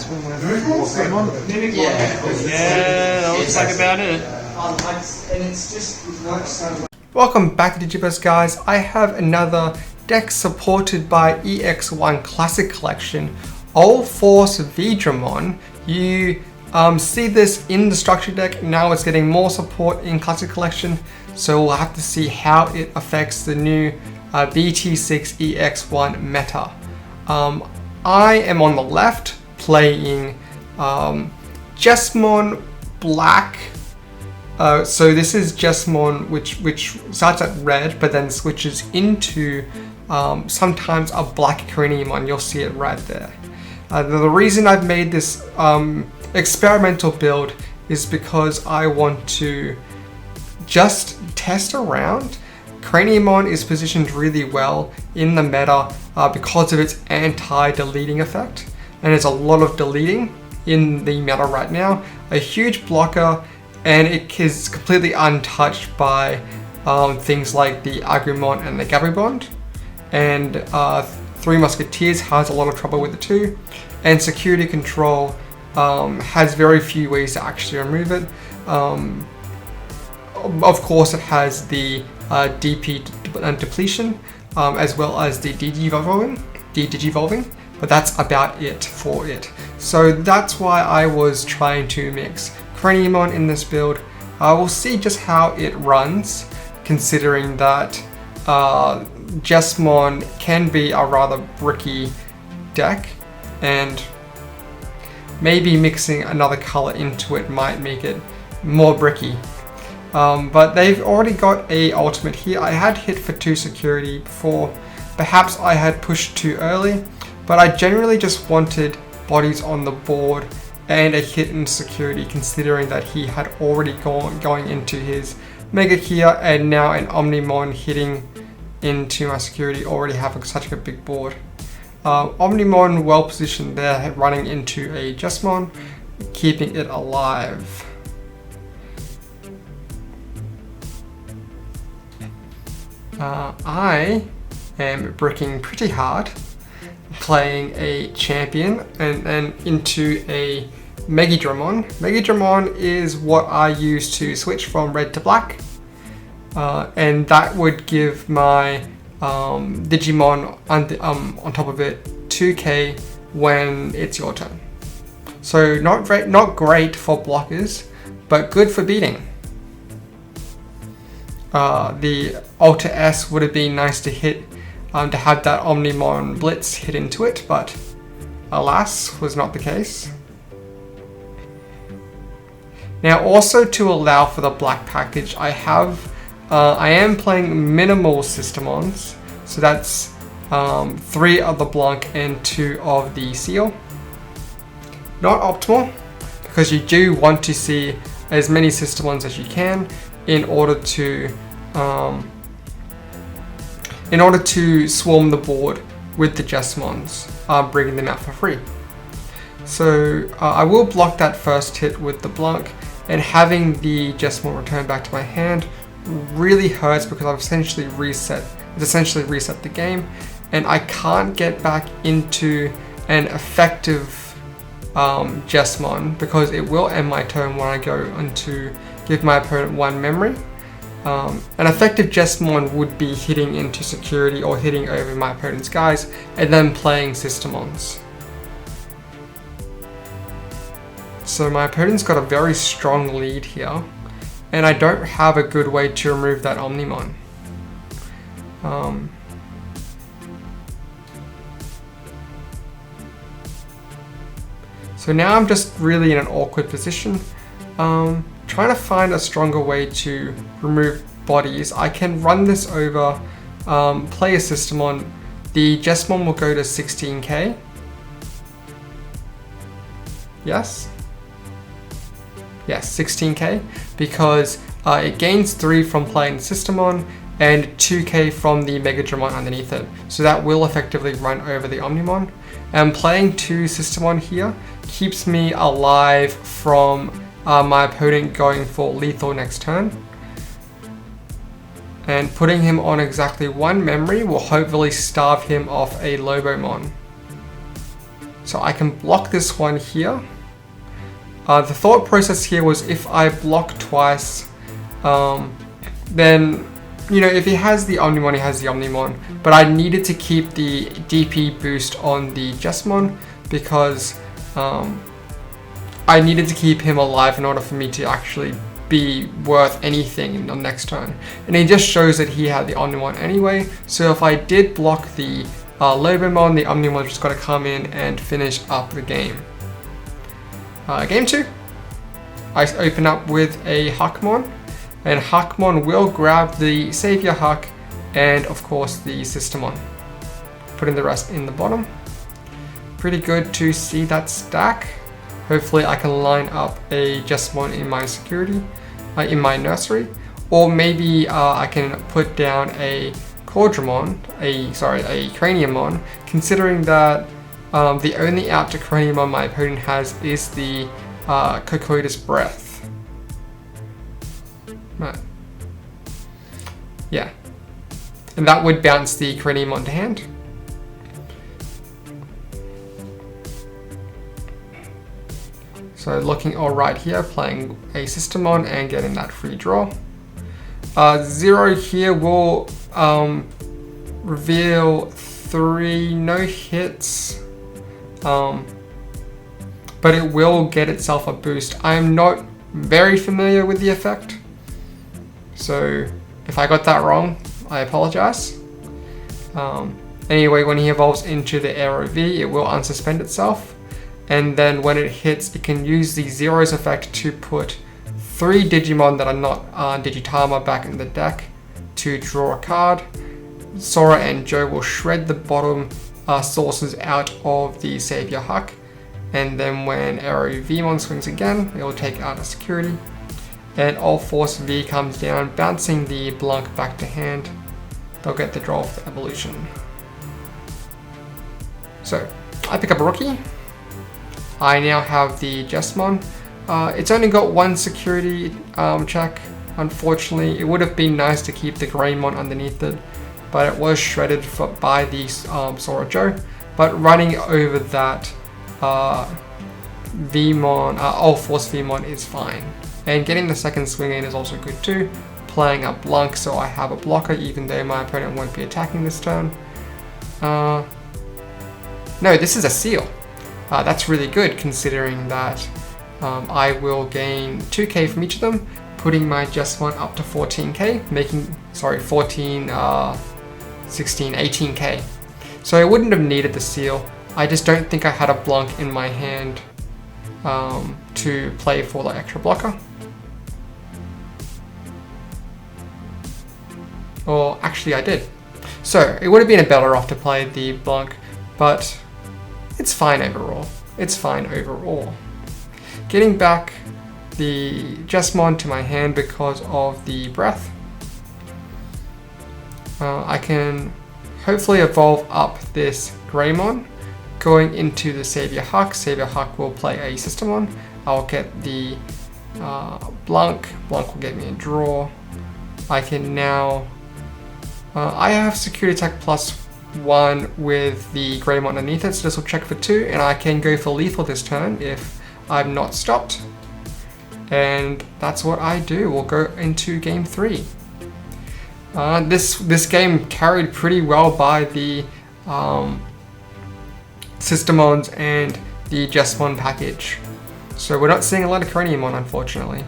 Yeah, that looks like about it. Welcome back to Digiverse, guys. I have another deck supported by EX1 Classic Collection, UlforceVeedramon. You see this in the structure deck, now it's getting more support in Classic Collection, so we'll have to see how it affects the new BT6 EX1 meta. I am on the left playing Jesmon Black. So this is Jesmon which starts at red but then switches into sometimes a black Craniumon. You'll see it right there. The reason I've made this experimental build is because I want to just test around. Craniumon is positioned really well in the meta because of its anti-deleting effect, and there's a lot of deleting in the meta right now. A huge blocker, and it is completely untouched by things like the Agumon and the Gabibond. And Three Musketeers has a lot of trouble with it too. And Security Control has very few ways to actually remove it. Of course, it has the DP depletion as well as the digivolving, but that's about it for it. So that's why I was trying to mix Craniumon in this build. We'll see just how it runs, considering that Jesmon can be a rather bricky deck, and maybe mixing another color into it might make it more bricky. But they've already got a ultimate here. I had hit for 2 security before. Perhaps I had pushed too early, but I generally just wanted bodies on the board and a hit in security, considering that he had already going into his Mega here, and now an Omnimon hitting into my security, already having such a big board. Omnimon well positioned there, running into a Jesmon, keeping it alive. I am bricking pretty hard, playing a champion and then into a Megidramon. Megidramon is what I use to switch from red to black, and that would give my Digimon on top of it 2k when it's your turn. So not great for blockers, but good for beating. The Alter S would have been nice to hit, to have that Omnimon Blitz hit into it, but alas, was not the case. Now, also to allow for the black package, I am playing minimal Systemons, so that's 3 of the Blanc and 2 of the Seal. Not optimal, because you do want to see as many Systemons as you can in order to swarm the board with the Jesmons, bringing them out for free. So I will block that first hit with the Blanc, and having the Jesmon return back to my hand really hurts because I've essentially reset the game, and I can't get back into an effective Jesmon because it will end my turn when I go into give my opponent 1 memory. An effective Jesmon would be hitting into security or hitting over my opponent's guys and then playing Systemons. So my opponent's got a very strong lead here, and I don't have a good way to remove that Omnimon. So now I'm just really in an awkward position. Trying to find a stronger way to remove bodies. I can run this over, play a Systemon. The Jesmon will go to 16k. Yes? Yes, 16k, because it gains 3 from playing Systemon and 2k from the Megidramon underneath it. So that will effectively run over the Omnimon. And playing 2 Systemon here keeps me alive from my opponent going for lethal next turn. And putting him on exactly 1 memory will hopefully starve him off a Lobomon. So I can block this one here. The thought process here was if I block twice, then, you know, if he has the Omnimon, he has the Omnimon. But I needed to keep the DP boost on the Jesmon because I needed to keep him alive in order for me to actually be worth anything in the next turn. And it just shows that he had the Omnimon anyway. So if I did block the Lobomon, the Omnimon just got to come in and finish up the game. Game 2, I open up with a Huckmon, and Huckmon will grab the Savior Huck and of course the Systemon, putting the rest in the bottom. Pretty good to see that stack. Hopefully I can line up a Jesmon in my security, in my nursery, or maybe I can put down a Cordramon, a Craniumon, considering that the only out to Craniumon my opponent has is the Cocotus Breath. Right. Yeah. And that would bounce the Craniumon to hand. So looking alright here, playing a Systemon and getting that free draw. Zero here will reveal 3 no hits. But it will get itself a boost. I am not very familiar with the effect, so if I got that wrong, I apologize. Anyway, when he evolves into the Aero V, it will unsuspend itself, and then when it hits, it can use the Zero's effect to put 3 Digimon that are not Digitama back in the deck to draw a card. Sora and Joe will shred the bottom sources out of the Savior Huck, and then when UlforceVeedramon swings again, it will take out a security, and UlforceV comes down, bouncing the Blanc back to hand. They'll get the draw of the evolution. So I pick up a rookie. I now have the Jesmon. It's only got 1 security check. Unfortunately, it would have been nice to keep the Greymon underneath it, but it was shredded by the Sora Joe. But running over that UlforceVeedramon is fine. And getting the second swing in is also good too. Playing a Blanc, so I have a blocker even though my opponent won't be attacking this turn. No, this is a seal. That's really good considering that I will gain 2k from each of them, putting my Jesmon up to 14k, making, 18k. So I wouldn't have needed the seal. I just don't think I had a Blanc in my hand to play for the extra blocker. Or actually I did. So it would have been a better off to play the Blanc, but it's fine overall. It's fine overall. Getting back the Jesmon to my hand because of the breath. I can hopefully evolve up this Greymon, going into the Savior Huck. Savior Huck will play a Systemon. I'll get the Blanc. Blanc will get me a draw. I can now... I have security attack +1 with the Greymon underneath it, so this will check for 2, and I can go for lethal this turn if I'm not stopped. And that's what I do. We'll go into game 3. This game carried pretty well by the Systemons and the Jesmon package. So we're not seeing a lot of Craniumon, unfortunately.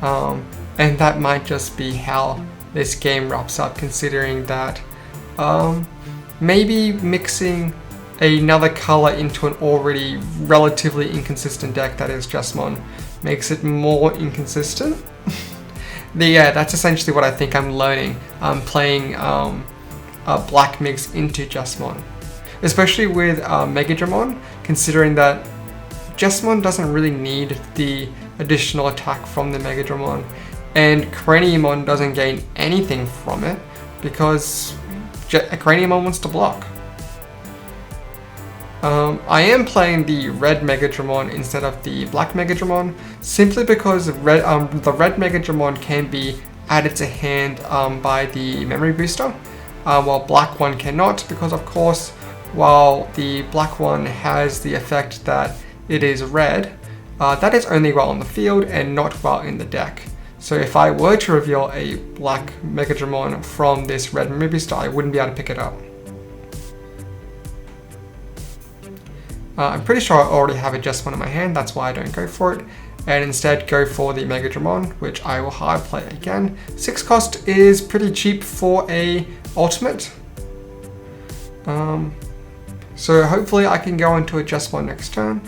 And that might just be how this game wraps up, considering that maybe mixing another color into an already relatively inconsistent deck that is Jesmon makes it more inconsistent. Yeah, that's essentially what I think I'm learning. I'm playing a black mix into Jesmon, especially with Megadramon, considering that Jesmon doesn't really need the additional attack from the Megadramon, and Craniumon doesn't gain anything from it because Craniumon wants to block. I am playing the red Megadramon instead of the black Megadramon, simply because the red Megadramon can be added to hand by the memory booster, while black one cannot, because of course while the black one has the effect that it is red, that is only while on the field and not while in the deck. So if I were to reveal a black Megadramon from this red movie star, I wouldn't be able to pick it up. I'm pretty sure I already have a Jesmon in my hand, that's why I don't go for it, and instead go for the Megadramon, which I will hard play again. 6 cost is pretty cheap for a ultimate. So hopefully I can go into a Jesmon next turn.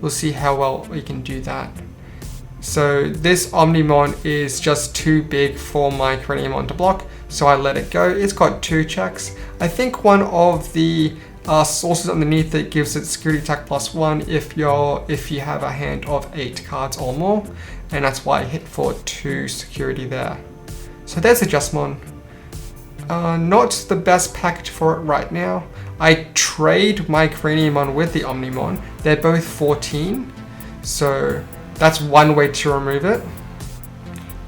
We'll see how well we can do that. So this Omnimon is just too big for my Craniumon to block, so I let it go. It's got 2 checks. I think one of the sources underneath it gives it security attack +1 if you have a hand of 8 cards or more, and that's why I hit for 2 security there. So there's the Jesmon. Not the best package for it right now. I trade my Craniumon with the Omnimon. They're both 14, so that's one way to remove it.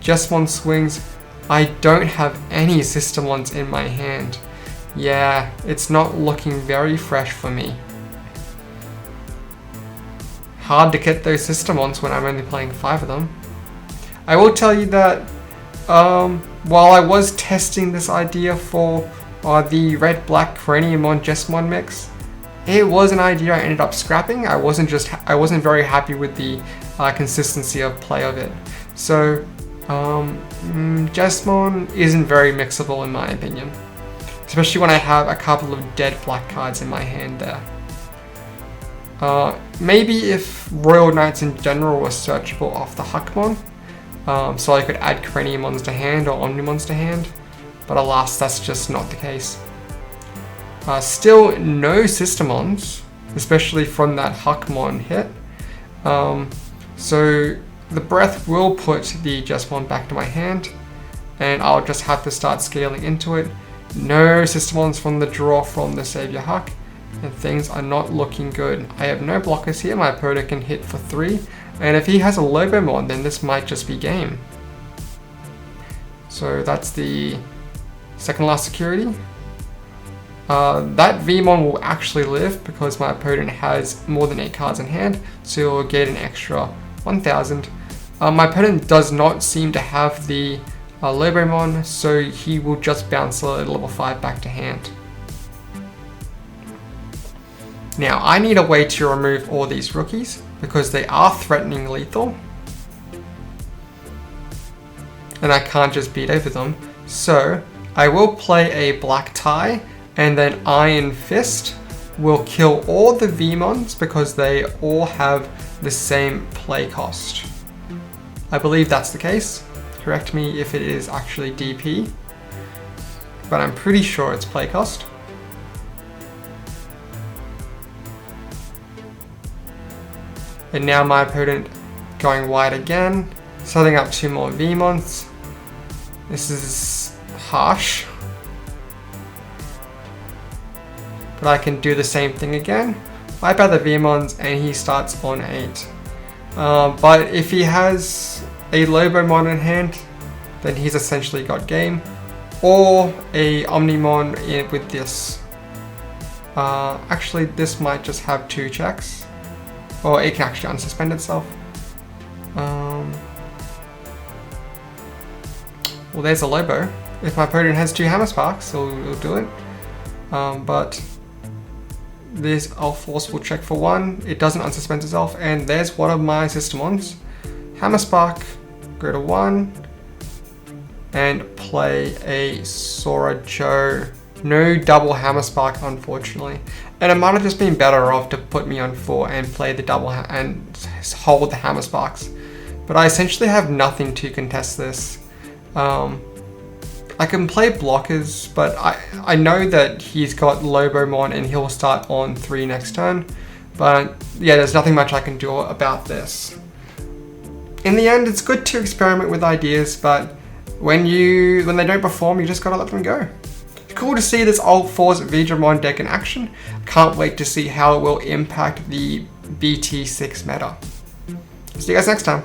Jesmon swings. I don't have any Systemons in my hand. Yeah, it's not looking very fresh for me. Hard to get those Systemons when I'm only playing 5 of them. I will tell you that while I was testing this idea for the red-black Craniumon Jesmon mix, it was an idea I ended up scrapping. I wasn't very happy with the consistency of play of it. So Jesmon isn't very mixable in my opinion, especially when I have a couple of dead black cards in my hand there. Maybe if Royal Knights in general were searchable off the Huckmon, so I could add Craniumons to hand or Omnimons to hand, but alas, that's just not the case. Still no Systemons, especially from that Huckmon hit. So the Breath will put the Jesmon back to my hand, and I'll just have to start scaling into it. No Systemons from the draw from the Savior Huck, and things are not looking good. I have no blockers here, my opponent can hit for 3, and if he has a Lobomon, then this might just be game. So that's the second last security. That Vmon will actually live because my opponent has more than 8 cards in hand, so he'll get an extra 1000. My opponent does not seem to have the Lobomon, so he will just bounce a level 5 back to hand. Now I need a way to remove all these rookies because they are threatening lethal, and I can't just beat over them. So I will play a Black Tie, and then Iron Fist will kill all the Vmons because they all have the same play cost. I believe that's the case. Correct me if it is actually DP, but I'm pretty sure it's play cost. And now my opponent going wide again, setting up 2 more Vmons. This is harsh, but I can do the same thing again. Wipe out the Vmons and he starts on 8. But if he has a Lobomon in hand, then he's essentially got game. Or a Omnimon with this. Actually, this might just have 2 checks. Or it can actually unsuspend itself. Well, there's a Lobo. If my opponent has 2 Hammer Sparks, it'll do it. But this Ulforce will check for 1. It doesn't unsuspend itself, and there's one of my Systemons. Hammer Spark, go to 1, and play a Sora Joe. No double Hammer Spark, unfortunately. And it might have just been better off to put me on 4 and play the double and hold the Hammer Sparks. But I essentially have nothing to contest this. I can play blockers, but I know that he's got Lobomon and he'll start on 3 next turn. But yeah, there's nothing much I can do about this. In the end, it's good to experiment with ideas, but when they don't perform, you just gotta let them go. It's cool to see this UlforceVeedramon deck in action. Can't wait to see how it will impact the BT6 meta. See you guys next time.